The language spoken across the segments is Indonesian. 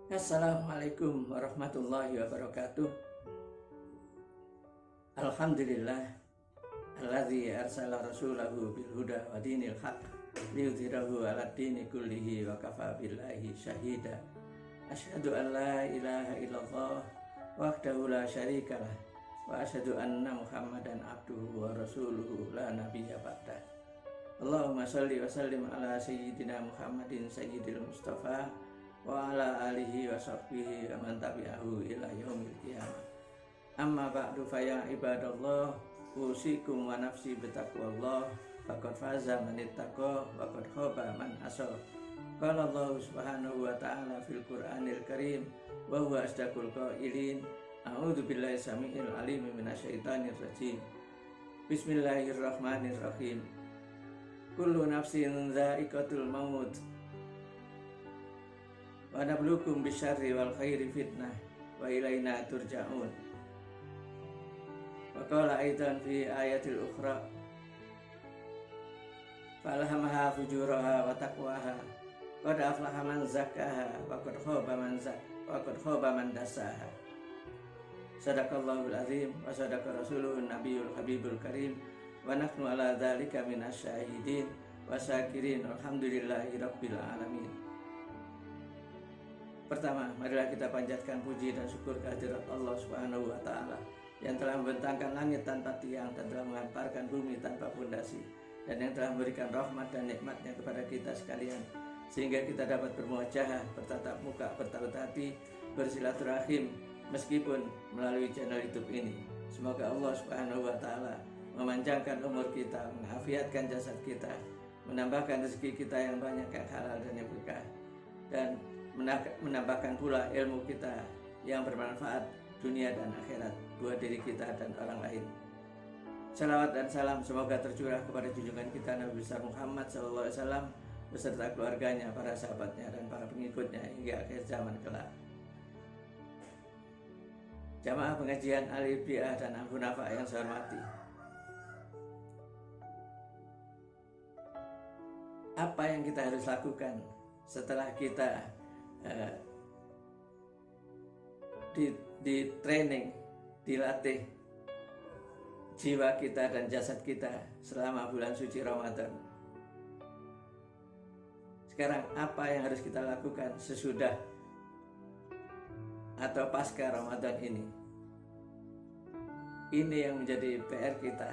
Assalamualaikum warahmatullahi wabarakatuh. Alhamdulillah alladzi arsala rasulahu bil huda wa dinil haq liyudhhirahu 'alad dini kullihi wa kafa billahi syahida. Asyhadu an la ilaha illallah wahdahu la syarikalah wa asyhadu anna Muhammadan abduhu wa rasuluhu la nabiyya ba'dah. Allahumma shalli wa sallim ala sayyidina Muhammadin sayyidil mustafa wa ala alihi wa sahbihi wa man tabi'ahu ila yaumil qiyamah. Amma ba'du fa ya ibadallah, usikum wa nafsi bitaqwallah, faqad faza man ittaqa wa qad khaba man asa. Qala Allah subhanahu wa ta'ala fil Qur'anil Karim wa huwa asdaqul qailin. A'udzu billahi samiil alim minasyaitonir rajim. Bismillahirrahmanirrahim. Kullu nafsin dha'iqatul maut wa nabluukum bisyarri wal khairi fitnah wa ilaina turja'un. Wa qala aidan fi ayatil ukhra falhamaha fujuraha wa taqwaha qad aflaha man zakkaha wa qad khaba man dassaha. Sadaqallahul azim wa sadaqa rasuluhun nabiyul habibul karim wa nahnu ala dzalika minasyahidin wa syakirin alhamdulillahi rabbil alamin. Pertama, marilah kita panjatkan puji dan syukur kehadirat Allah Subhanahu wa Ta'ala yang telah membentangkan langit tanpa tiang dan telah menghamparkan bumi tanpa pondasi, dan yang telah memberikan rahmat dan nikmatnya kepada kita sekalian sehingga kita dapat bermuajahah, bertatap muka, bertaut hati, bersilaturahim meskipun melalui channel YouTube ini. Semoga Allah Subhanahu wa Ta'ala memanjangkan umur kita, mengafiatkan jasad kita, menambahkan rezeki kita yang banyak, yang halal dan yang berkah, dan menambahkan pula ilmu kita yang bermanfaat dunia dan akhirat buat diri kita dan orang lain. Salawat dan salam semoga tercurah kepada junjungan kita Nabi besar Muhammad SAW beserta keluarganya, para sahabatnya, dan para pengikutnya hingga akhir zaman kelak. Jamaah pengajian Al-Ibtiah dan Al-Hunafa yang saya hormati, apa yang kita harus lakukan setelah kita di training, dilatih jiwa kita dan jasad kita selama bulan suci Ramadan? Sekarang apa yang harus kita lakukan sesudah atau pasca Ramadan ini? Ini yang menjadi PR kita.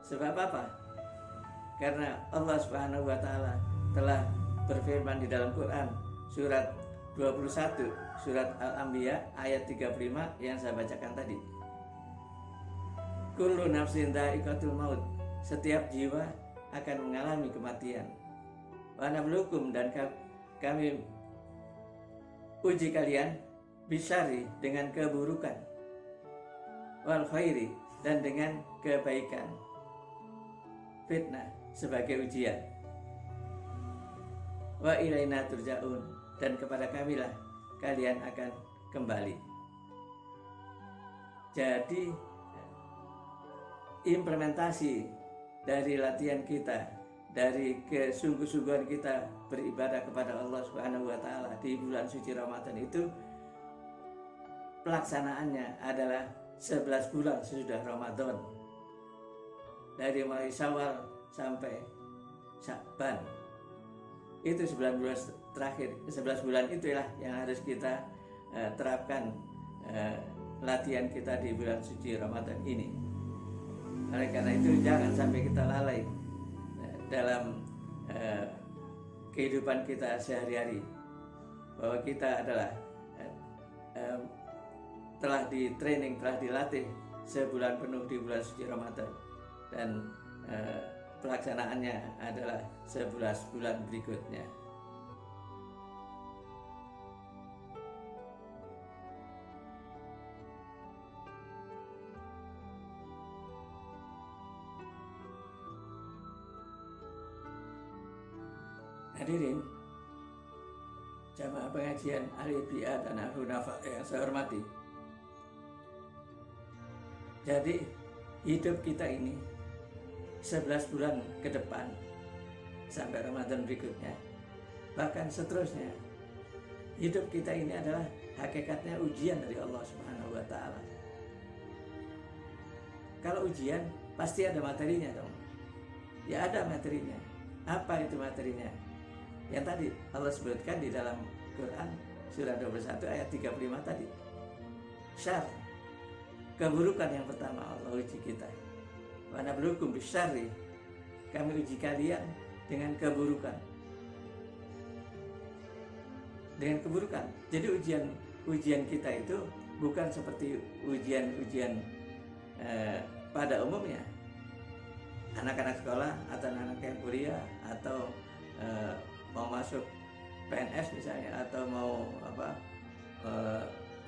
Sebab apa? Karena Allah Subhanahu wa Ta'ala telah berfirman di dalam Quran surat 21, surat Al-Anbiya ayat 35 yang saya bacakan tadi. Kullu nafsin dha'iqatul maut, setiap jiwa akan mengalami kematian. Wa nabluukum, dan kami uji kalian bisyari, dengan keburukan, wal khairi, dan dengan kebaikan, fitnah, sebagai ujian. Wa ilaina turja'un, dan kepada kamilah kalian akan kembali. Jadi implementasi dari latihan kita, dari kesungguh-sungguhan kita beribadah kepada Allah Subhanahu wa Ta'ala di bulan suci Ramadan itu, pelaksanaannya adalah 11 bulan sesudah Ramadan, dari mulai Syawal sampai Sya'ban. Itu 9 bulan terakhir, 11 bulan itulah yang harus kita terapkan latihan kita di bulan suci Ramadan ini. Oleh karena itu jangan sampai kita lalai dalam kehidupan kita sehari-hari, bahwa kita adalah telah di training, telah dilatih sebulan penuh di bulan suci Ramadan, dan pelaksanaannya adalah 11 bulan berikutnya. Hadirin jamaah pengajian Al-Ibtiah dan Al-Hunafa yang saya hormati, jadi hidup kita ini 11 bulan ke depan sampai Ramadan berikutnya, bahkan seterusnya, hidup kita ini adalah hakikatnya ujian dari Allah Subhanahu wa taala. Kalau ujian pasti ada materinya dong. Ya ada materinya. Apa itu materinya? Yang tadi Allah sebutkan di dalam Quran surah 21 ayat 35 tadi. Syarr, keburukan yang pertama Allah uji kita. Wa nabluukum bisyarri, kami uji kalian dengan keburukan. Dengan keburukan. Jadi ujian kita itu bukan seperti ujian pada umumnya. Anak-anak sekolah atau anak-anak yang kuliah atau mau masuk PNS misalnya, atau mau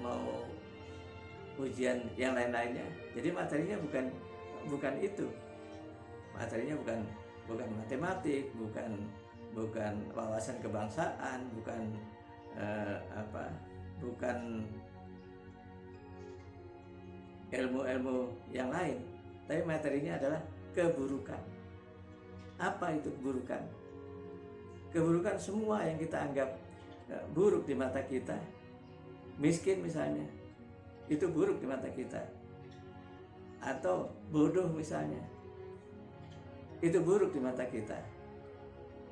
mau ujian yang lain-lainnya. Jadi materinya bukan itu. Materinya bukan matematik, bukan wawasan kebangsaan, bukan ilmu-ilmu yang lain. Tapi materinya adalah keburukan. Apa itu keburukan? Keburukan semua yang kita anggap buruk di mata kita. Miskin misalnya, itu buruk di mata kita. Atau bodoh misalnya, itu buruk di mata kita.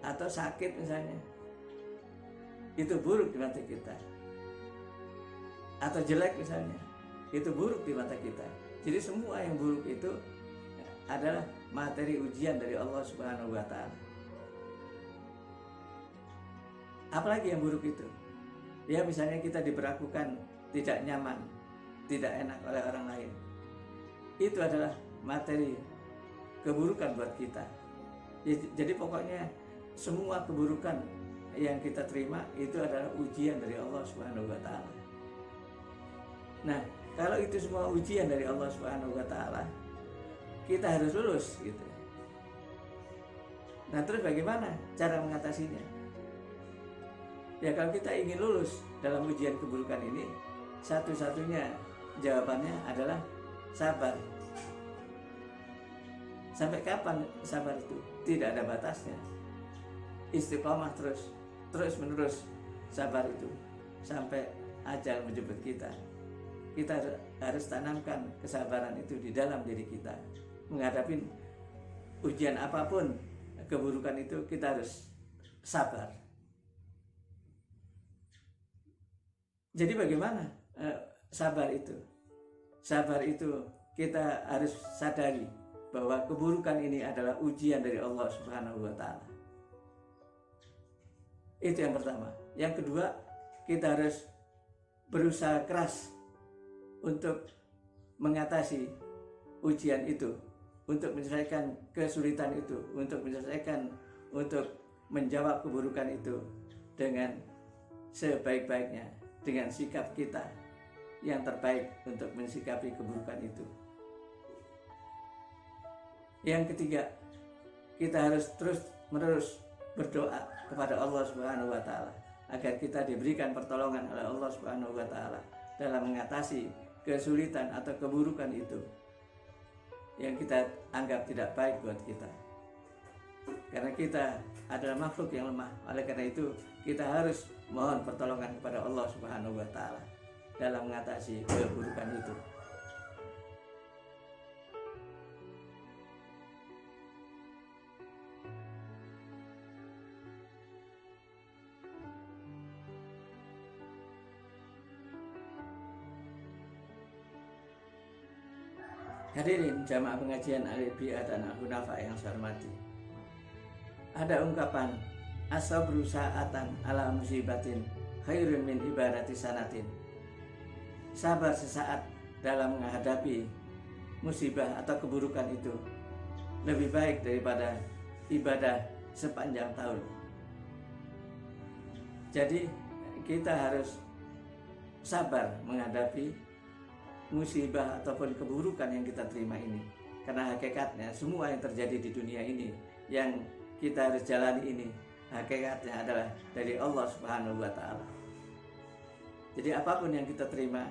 Atau sakit misalnya, itu buruk di mata kita. Atau jelek misalnya, itu buruk di mata kita. Jadi semua yang buruk itu adalah materi ujian dari Allah Subhanahu wa taala. Apalagi yang buruk itu? Ya misalnya kita diperlakukan tidak nyaman, tidak enak oleh orang lain. Itu adalah materi keburukan buat kita. Jadi pokoknya semua keburukan yang kita terima itu adalah ujian dari Allah Subhanahu wa taala. Nah, kalau itu semua ujian dari Allah Subhanahu wa taala, kita harus lulus gitu. Nah, terus bagaimana cara mengatasinya? Ya kalau kita ingin lulus dalam ujian keburukan ini, satu-satunya jawabannya adalah sabar. Sampai kapan sabar itu? Tidak ada batasnya. Istiqomah terus menerus sabar itu sampai ajal menjemput kita. Kita harus tanamkan kesabaran itu di dalam diri kita. Menghadapi ujian apapun, keburukan itu kita harus sabar. Jadi bagaimana sabar itu? Sabar itu kita harus sadari bahwa keburukan ini adalah ujian dari Allah Subhanahu wa taala. Itu yang pertama. Yang kedua, kita harus berusaha keras untuk mengatasi ujian itu, untuk menyelesaikan kesulitan itu, untuk menjawab keburukan itu dengan sebaik-baiknya, dengan sikap kita yang terbaik untuk mensikapi keburukan itu. Yang ketiga, kita harus terus-menerus berdoa kepada Allah Subhanahu wa taala agar kita diberikan pertolongan oleh Allah Subhanahu wa taala dalam mengatasi kesulitan atau keburukan itu yang kita anggap tidak baik buat kita. Karena kita adalah makhluk yang lemah, oleh karena itu kita harus mohon pertolongan kepada Allah Subhanahu wa taala dalam mengatasi keburukan itu. Hadirin jamaah pengajian Al-Biyah dan Al-Hunafa yang saya hormati. Ada ungkapan as-sabru sa'atan ala musibatin khairun min ibadati sanatin. Sabar sesaat dalam menghadapi musibah atau keburukan itu lebih baik daripada ibadah sepanjang tahun. Jadi kita harus sabar menghadapi musibah ataupun keburukan yang kita terima ini. Karena hakikatnya semua yang terjadi di dunia ini yang kita harus jalani ini hakikatnya adalah dari Allah Subhanahu wa taala. Jadi apapun yang kita terima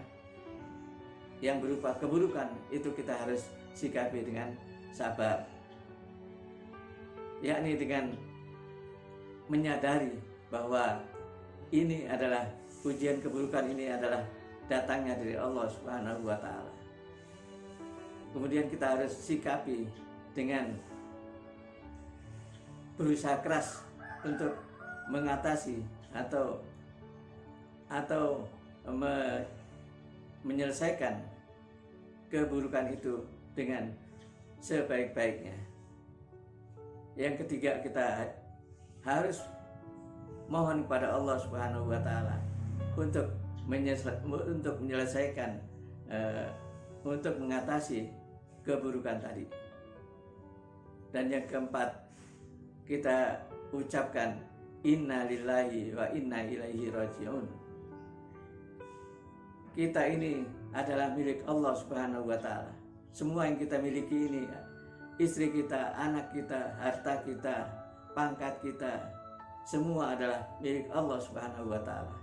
yang berupa keburukan itu kita harus sikapi dengan sabar. Yakni dengan menyadari bahwa ini adalah ujian keburukan ini adalah datangnya dari Allah Subhanahu wa Ta'ala. Kemudian kita harus sikapi dengan berusaha keras untuk mengatasi atau menyelesaikan keburukan itu dengan sebaik-baiknya. Yang ketiga, kita harus mohon kepada Allah Subhanahu wa Ta'ala untuk menyelesaikan, untuk mengatasi keburukan tadi. Dan yang keempat, kita ucapkan inna lillahi wa inna ilaihi raji'un. Kita ini adalah milik Allah Subhanahu wa Ta'ala. Semua yang kita miliki ini, istri kita, anak kita, harta kita, pangkat kita, semua adalah milik Allah Subhanahu wa Ta'ala.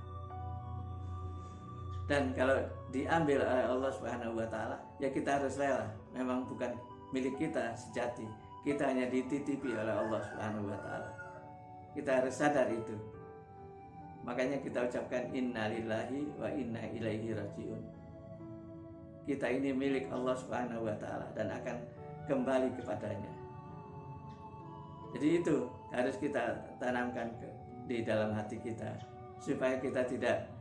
Dan kalau diambil oleh Allah Subhanahu wa Ta'ala, ya kita harus rela. Memang bukan milik kita sejati, kita hanya dititipi oleh Allah Subhanahu wa Ta'ala. Kita harus sadar itu. Makanya kita ucapkan inna lillahi wa inna ilaihi raji'un. Kita ini milik Allah Subhanahu wa Ta'ala dan akan kembali kepadanya. Jadi itu harus kita tanamkan di dalam hati kita, supaya kita tidak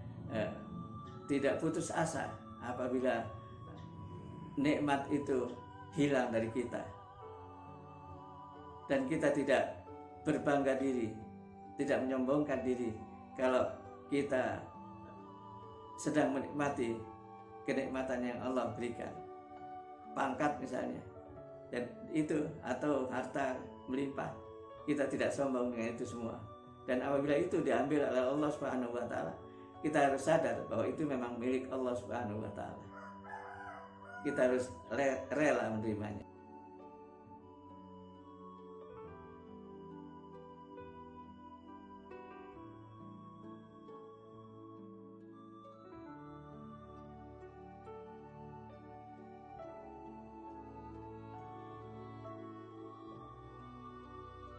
putus asa apabila nikmat itu hilang dari kita, dan kita tidak berbangga diri, tidak menyombongkan diri kalau kita sedang menikmati kenikmatan yang Allah berikan, pangkat misalnya, dan itu atau harta melimpah, kita tidak sombong dengan itu semua. Dan apabila itu diambil oleh Allah Subhanahu wa Ta'ala, kita harus sadar bahwa itu memang milik Allah Subhanahu wa Ta'ala. Kita harus rela menerimanya.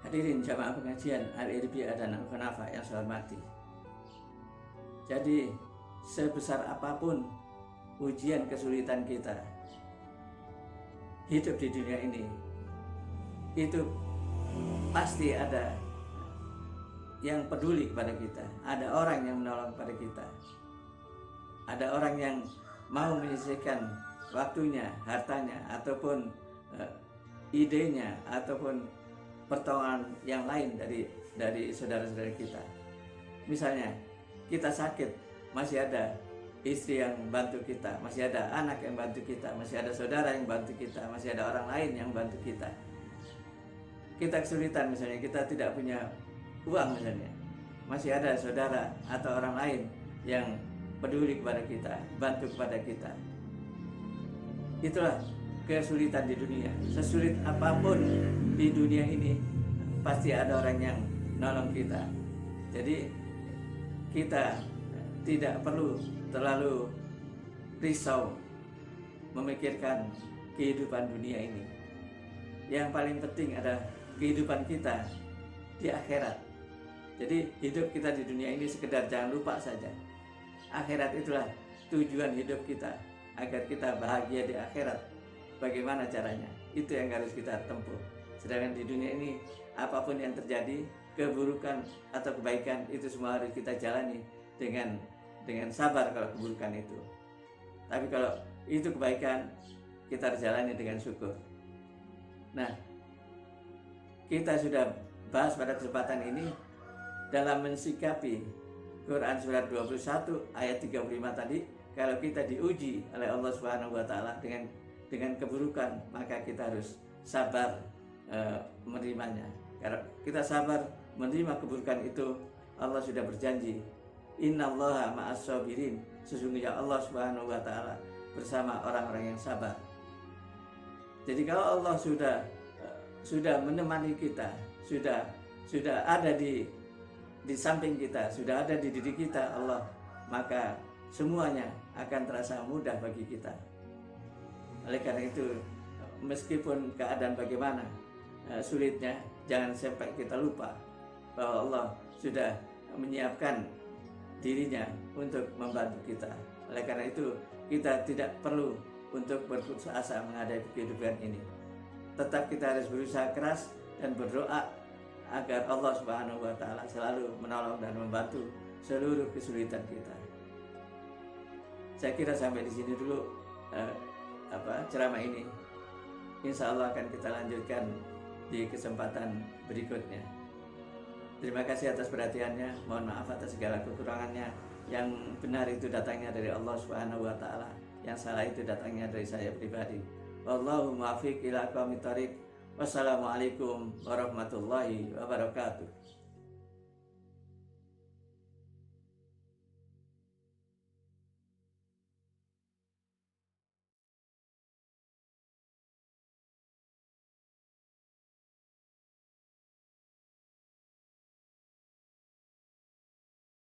Hadirin jamaah pengajian Al-Irbiah dan Al-Khunafah yang saya hormati. Jadi sebesar apapun ujian kesulitan kita hidup di dunia ini, itu pasti ada yang peduli kepada kita, ada orang yang menolong kepada kita, ada orang yang mau menyisihkan waktunya, hartanya, ataupun idenya, ataupun pertolongan yang lain dari saudara-saudara kita. Misalnya kita sakit, masih ada istri yang bantu kita, masih ada anak yang bantu kita, masih ada saudara yang bantu kita, masih ada orang lain yang bantu kita. Kita kesulitan misalnya, kita tidak punya uang misalnya, masih ada saudara atau orang lain yang peduli kepada kita, bantu kepada kita. Itulah kesulitan di dunia. Sesulit apapun di dunia ini, pasti ada orang yang nolong kita. Jadi kita tidak perlu terlalu risau memikirkan kehidupan dunia ini. Yang paling penting adalah kehidupan kita di akhirat. Jadi hidup kita di dunia ini sekedar jangan lupa saja. Akhirat itulah tujuan hidup kita, agar kita bahagia di akhirat. Bagaimana caranya? Itu yang harus kita tempuh. Sedangkan di dunia ini, apapun yang terjadi, keburukan atau kebaikan, itu semua harus kita jalani dengan sabar kalau keburukan itu. Tapi kalau itu kebaikan, kita harus jalani dengan syukur. Nah, kita sudah bahas pada kesempatan ini dalam mensikapi Quran surat 21 ayat 35 tadi, kalau kita diuji oleh Allah Subhanahu wa Ta'ala dengan keburukan, maka kita harus sabar menerimanya. Kalau kita sabar menerima keburukan itu, Allah sudah berjanji, innallaha ma'as sabirin, sesungguhnya Allah Subhanahu wa Ta'ala bersama orang-orang yang sabar. Jadi kalau Allah sudah menemani kita, sudah ada di samping kita, sudah ada di diri kita Allah, maka semuanya akan terasa mudah bagi kita. Oleh karena itu, meskipun keadaan bagaimana sulitnya, jangan sampai kita lupa bahwa Allah sudah menyiapkan dirinya untuk membantu kita. Oleh karena itu, kita tidak perlu untuk berputus asa menghadapi kehidupan ini. Tetap kita harus berusaha keras dan berdoa agar Allah Subhanahu wa Ta'ala selalu menolong dan membantu seluruh kesulitan kita. Saya kira sampai di sini dulu ceramah ini. Insya Allah akan kita lanjutkan di kesempatan berikutnya. Terima kasih atas perhatiannya. Mohon maaf atas segala kekurangannya. Yang benar itu datangnya dari Allah Subhanahu wa Ta'ala. Yang salah itu datangnya dari saya pribadi. Wallahu muwaffiq ila aqwamit thoriq. Wassalamualaikum warahmatullahi wabarakatuh.